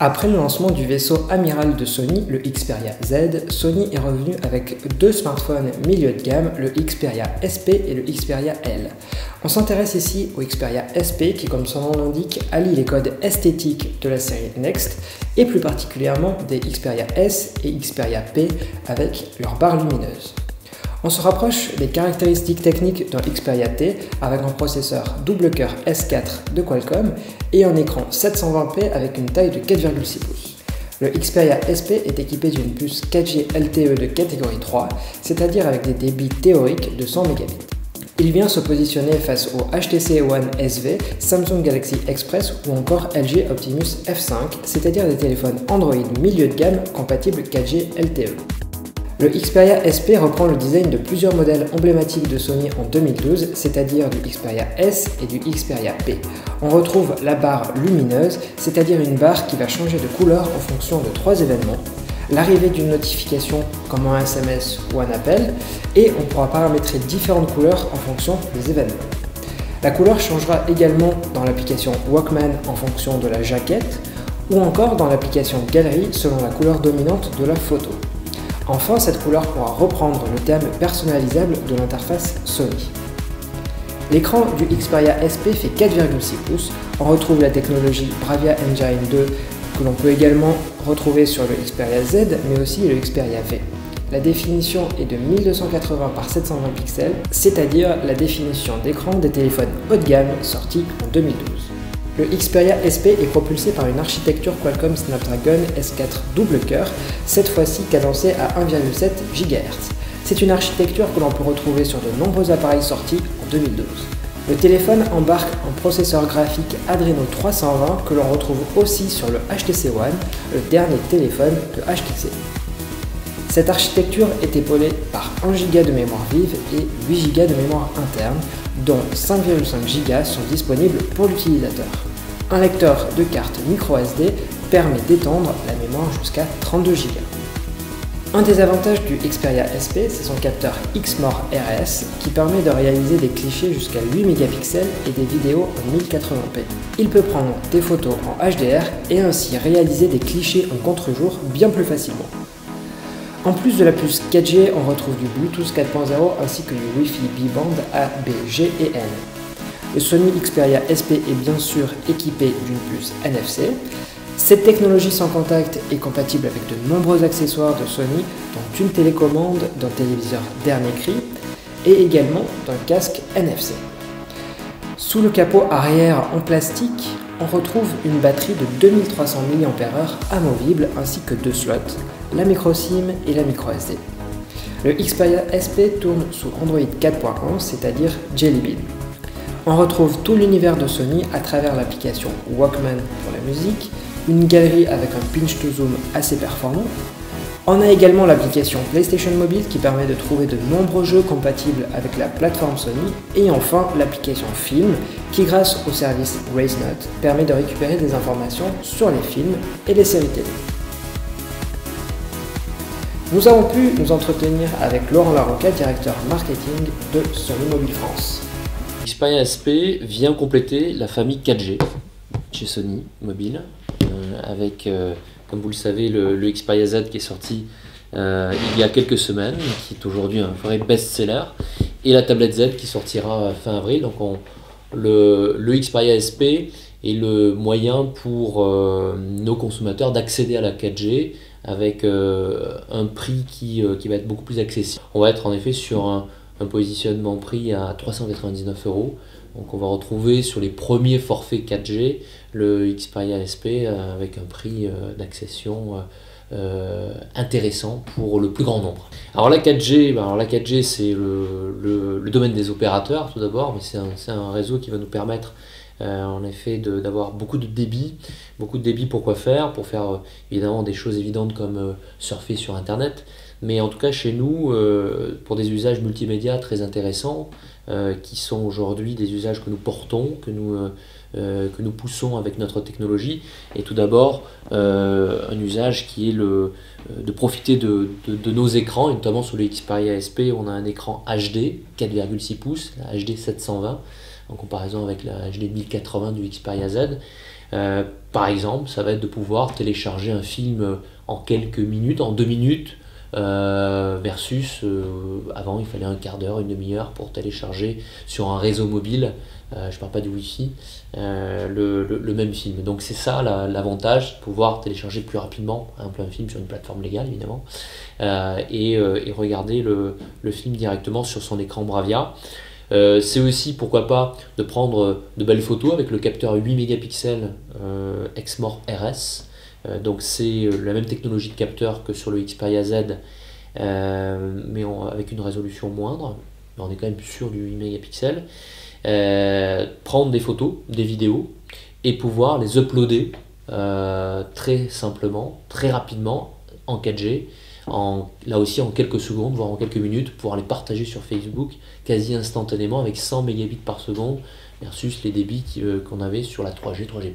Après le lancement du vaisseau amiral de Sony, le Xperia Z, Sony est revenu avec deux smartphones milieu de gamme, le Xperia SP et le Xperia L. On s'intéresse ici au Xperia SP qui, comme son nom l'indique, allie les codes esthétiques de la série Next et plus particulièrement des Xperia S et Xperia P avec leurs barres lumineuses. On se rapproche des caractéristiques techniques d'un Xperia T avec un processeur double cœur S4 de Qualcomm et un écran 720p avec une taille de 4,6 pouces. Le Xperia SP est équipé d'une puce 4G LTE de catégorie 3, c'est-à-dire avec des débits théoriques de 100 Mbps. Il vient se positionner face au HTC One SV, Samsung Galaxy Express ou encore LG Optimus F5, c'est-à-dire des téléphones Android milieu de gamme compatibles 4G LTE. Le Xperia SP reprend le design de plusieurs modèles emblématiques de Sony en 2012, c'est-à-dire du Xperia S et du Xperia P. On retrouve la barre lumineuse, c'est-à-dire une barre qui va changer de couleur en fonction de 3 événements, l'arrivée d'une notification comme un SMS ou un appel, et on pourra paramétrer différentes couleurs en fonction des événements. La couleur changera également dans l'application Walkman en fonction de la jaquette, ou encore dans l'application Galerie selon la couleur dominante de la photo. Enfin, cette couleur pourra reprendre le thème personnalisable de l'interface Sony. L'écran du Xperia SP fait 4,6 pouces. On retrouve la technologie Bravia Engine 2 que l'on peut également retrouver sur le Xperia Z, mais aussi le Xperia V. La définition est de 1280 par 720 pixels, c'est-à-dire la définition d'écran des téléphones haut de gamme sortis en 2012. Le Xperia SP est propulsé par une architecture Qualcomm Snapdragon S4 double cœur, cette fois-ci cadencée à 1,7 GHz. C'est une architecture que l'on peut retrouver sur de nombreux appareils sortis en 2012. Le téléphone embarque un processeur graphique Adreno 320 que l'on retrouve aussi sur le HTC One, le dernier téléphone de HTC. Cette architecture est épaulée par 1 Go de mémoire vive et 8 Go de mémoire interne, dont 5,5 Go sont disponibles pour l'utilisateur. Un lecteur de carte microSD permet d'étendre la mémoire jusqu'à 32 Go. Un des avantages du Xperia SP, c'est son capteur XMOR RS qui permet de réaliser des clichés jusqu'à 8 mégapixels et des vidéos en 1080p. Il peut prendre des photos en HDR et ainsi réaliser des clichés en contre-jour bien plus facilement. En plus de la puce 4G, on retrouve du Bluetooth 4.0 ainsi que du Wi-Fi B-Band A, B, G et N. Le Sony Xperia SP est bien sûr équipé d'une puce NFC. Cette technologie sans contact est compatible avec de nombreux accessoires de Sony, dont une télécommande d'un téléviseur dernier cri et également d'un casque NFC. Sous le capot arrière en plastique, on retrouve une batterie de 2300 mAh amovible ainsi que deux slots, la micro SIM et la micro SD. Le Xperia SP tourne sous Android 4.1, c'est-à-dire Jelly Bean. On retrouve tout l'univers de Sony à travers l'application Walkman pour la musique, une galerie avec un pinch to zoom assez performant. On a également l'application PlayStation Mobile qui permet de trouver de nombreux jeux compatibles avec la plateforme Sony, et enfin l'application Film qui, grâce au service RaceNote, permet de récupérer des informations sur les films et les séries télé. Nous avons pu nous entretenir avec Laurent Larocca, directeur marketing de Sony Mobile France. Xperia SP vient compléter la famille 4G chez Sony Mobile, avec, comme vous le savez, le Xperia Z qui est sorti il y a quelques semaines, qui est aujourd'hui un vrai best-seller, et la tablette Z qui sortira fin avril. Donc le Xperia SP est le moyen pour nos consommateurs d'accéder à la 4G avec un prix qui va être beaucoup plus accessible. On va être en effet sur un positionnement prix à 399 €. Donc on va retrouver sur les premiers forfaits 4G le Xperia SP avec un prix d'accession intéressant pour le plus grand nombre. Alors la 4G, c'est le domaine des opérateurs tout d'abord, mais c'est un réseau qui va nous permettre en effet d'avoir beaucoup de débit. Pourquoi faire? Pour faire évidemment des choses évidentes comme surfer sur internet, mais en tout cas chez nous pour des usages multimédia très intéressants qui sont aujourd'hui des usages que nous portons, que nous poussons avec notre technologie. Et tout d'abord un usage qui est de profiter de nos écrans, et notamment sur le Xperia SP on a un écran HD 4,6 pouces, la HD 720 en comparaison avec la HD 1080 du Xperia Z. Par exemple, ça va être de pouvoir télécharger un film en quelques minutes, en 2 minutes, versus avant il fallait un quart d'heure, une demi-heure pour télécharger sur un réseau mobile, je ne parle pas du Wi-Fi, le même film. Donc c'est ça l'avantage, pouvoir télécharger plus rapidement un film sur une plateforme légale évidemment, et regarder le film directement sur son écran Bravia. C'est aussi, pourquoi pas, de prendre de belles photos avec le capteur 8 mégapixels Exmor RS. Donc c'est la même technologie de capteur que sur le Xperia Z, mais avec une résolution moindre. Mais on est quand même sur du 8 mégapixels. Prendre des photos, des vidéos, et pouvoir les uploader très simplement, très rapidement, en 4G, là aussi en quelques secondes, voire en quelques minutes, pouvoir les partager sur Facebook quasi instantanément avec 100 mégabits par seconde versus les débits qu'on avait sur la 3G, 3G+.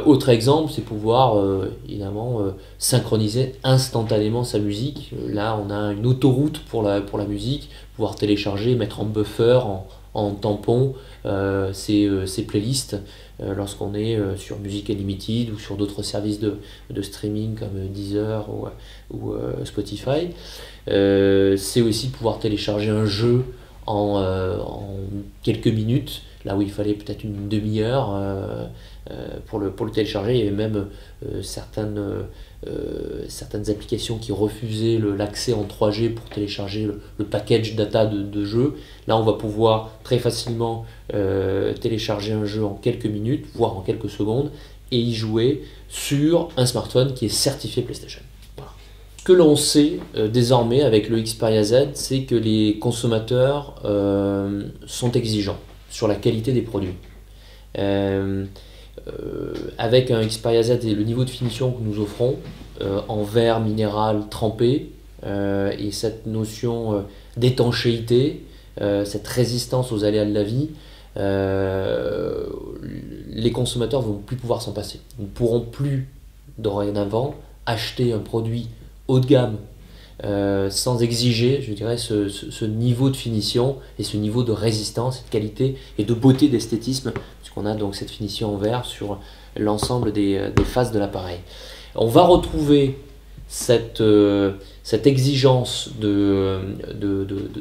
Autre exemple, c'est pouvoir évidemment synchroniser instantanément sa musique. Là, on a une autoroute pour la musique, pouvoir télécharger, mettre en buffer, en tampon ces playlists lorsqu'on est sur Music Unlimited ou sur d'autres services de streaming comme Deezer ou Spotify. C'est aussi pouvoir télécharger un jeu en quelques minutes, là où il fallait peut-être une demi-heure pour le télécharger. Il y avait même certaines applications qui refusaient l'accès en 3G pour télécharger le package data de jeu. Là, on va pouvoir très facilement télécharger un jeu en quelques minutes, voire en quelques secondes, et y jouer sur un smartphone qui est certifié PlayStation. Voilà. Ce que l'on sait désormais avec le Xperia Z, c'est que les consommateurs sont exigeants sur la qualité des produits. Avec un Xperia Z et le niveau de finition que nous offrons en verre minéral trempé et cette notion d'étanchéité, cette résistance aux aléas de la vie, les consommateurs ne vont plus pouvoir s'en passer. Ils ne pourront plus dorénavant acheter un produit haut de gamme sans exiger, je dirais, ce niveau de finition et ce niveau de résistance, de qualité et de beauté, d'esthétisme, puisqu'on a donc cette finition en verre sur l'ensemble des faces de l'appareil. On va retrouver cette exigence de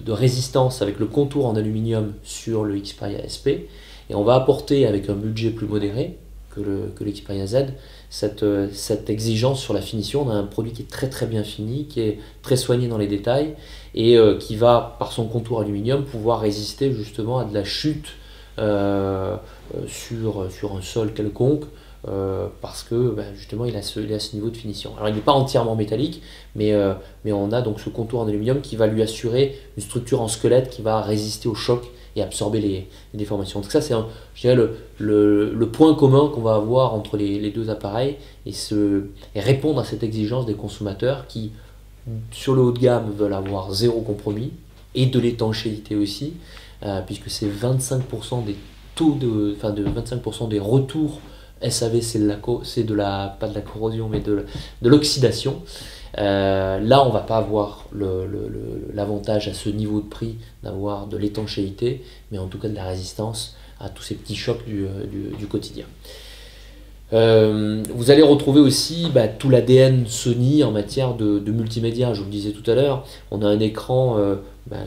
résistance avec le contour en aluminium sur le Xperia SP, et on va apporter avec un budget plus modéré que le Xperia Z cette exigence sur la finition. On a un produit qui est très très bien fini, qui est très soigné dans les détails et qui va, par son contour aluminium, pouvoir résister justement à de la chute sur un sol quelconque, parce que justement il a ce niveau de finition. Alors il n'est pas entièrement métallique, mais on a donc ce contour en aluminium qui va lui assurer une structure en squelette qui va résister au choc et absorber les déformations. Donc ça c'est je dirais le point commun qu'on va avoir entre les deux appareils, et répondre à cette exigence des consommateurs qui, sur le haut de gamme, veulent avoir zéro compromis et de l'étanchéité aussi, puisque c'est 25% des taux de 25% des retours SAV, c'est pas de la corrosion mais de l'oxydation. Là on va pas avoir l'avantage à ce niveau de prix d'avoir de l'étanchéité, mais en tout cas de la résistance à tous ces petits chocs du quotidien. Vous allez retrouver aussi tout l'ADN Sony en matière de multimédia. Je vous le disais tout à l'heure, on a un écran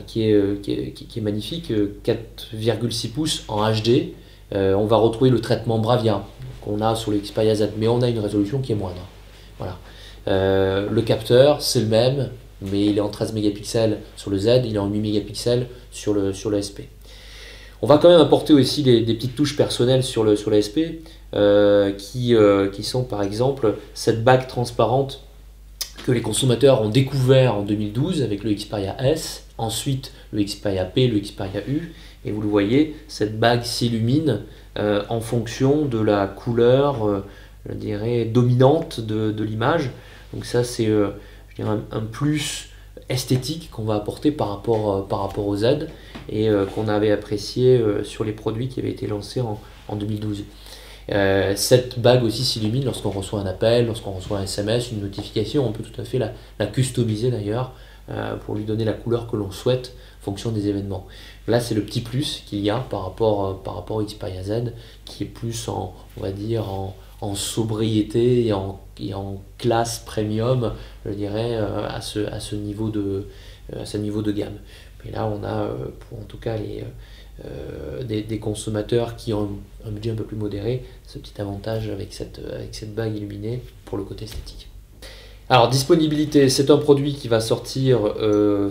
qui est magnifique, 4,6 pouces en HD. On va retrouver le traitement Bravia qu'on a sur le Xperia Z, mais on a une résolution qui est moindre. Voilà. Le capteur, c'est le même, mais il est en 13 mégapixels sur le Z, il est en 8 mégapixels sur le SP. On va quand même apporter aussi des petites touches personnelles sur le SP, qui sont par exemple cette bague transparente que les consommateurs ont découvert en 2012 avec le Xperia S, ensuite le Xperia P, le Xperia U, et vous le voyez, cette bague s'illumine en fonction de la couleur, je dirais, dominante de l'image. Donc ça c'est je dirais un plus esthétique qu'on va apporter par rapport au Z, et qu'on avait apprécié sur les produits qui avaient été lancés en 2012. Cette bague aussi s'illumine lorsqu'on reçoit un appel, lorsqu'on reçoit un SMS, une notification. On peut tout à fait la customiser d'ailleurs pour lui donner la couleur que l'on souhaite en fonction des événements. Là, c'est le petit plus qu'il y a par rapport au Xperia Z, qui est plus on va dire, en sobriété et en classe premium, je dirais, à ce niveau de gamme. Mais là, on a, pour en tout cas des consommateurs qui ont un budget un peu plus modéré, ce petit avantage avec cette bague illuminée pour le côté esthétique. Alors, disponibilité, c'est un produit qui va sortir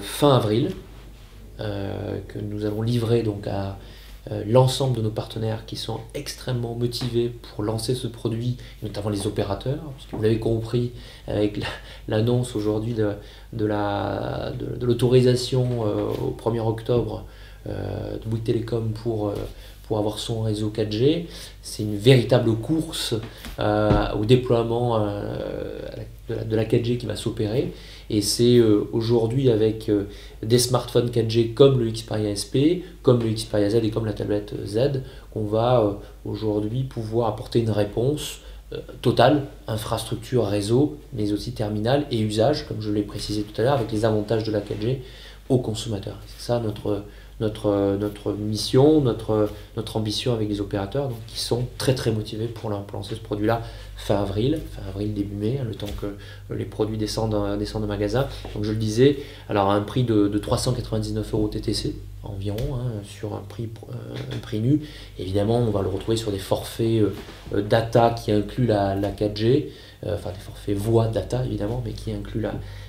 fin avril, que nous allons livrer donc à l'ensemble de nos partenaires qui sont extrêmement motivés pour lancer ce produit, notamment les opérateurs, parce que vous l'avez compris avec l'annonce aujourd'hui de l'autorisation au 1er octobre de Bouygues Telecom pour avoir son réseau 4G. C'est une véritable course au déploiement de la 4G qui va s'opérer. Et c'est aujourd'hui avec des smartphones 4G comme le Xperia SP, comme le Xperia Z et comme la tablette Z qu'on va aujourd'hui pouvoir apporter une réponse totale, infrastructure, réseau, mais aussi terminal et usage, comme je l'ai précisé tout à l'heure, avec les avantages de la 4G aux consommateurs. C'est ça notre mission, notre ambition avec les opérateurs, donc, qui sont très très motivés pour lancer ce produit-là fin avril début mai, le temps que les produits descendent au magasin. Donc je le disais, alors à un prix de 399 € TTC environ, sur un prix nu. Évidemment, on va le retrouver sur des forfaits data qui incluent la 4G, enfin des forfaits voix data évidemment, mais qui incluent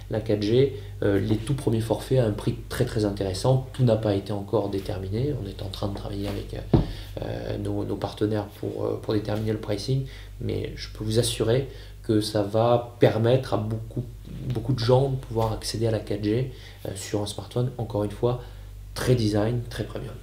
la 4G, les tout premiers forfaits à un prix très très intéressant. Tout n'a pas été encore déterminé, on est en train de travailler avec nos partenaires pour déterminer le pricing, mais je peux vous assurer que ça va permettre à beaucoup de gens de pouvoir accéder à la 4G sur un smartphone, encore une fois, très design, très premium.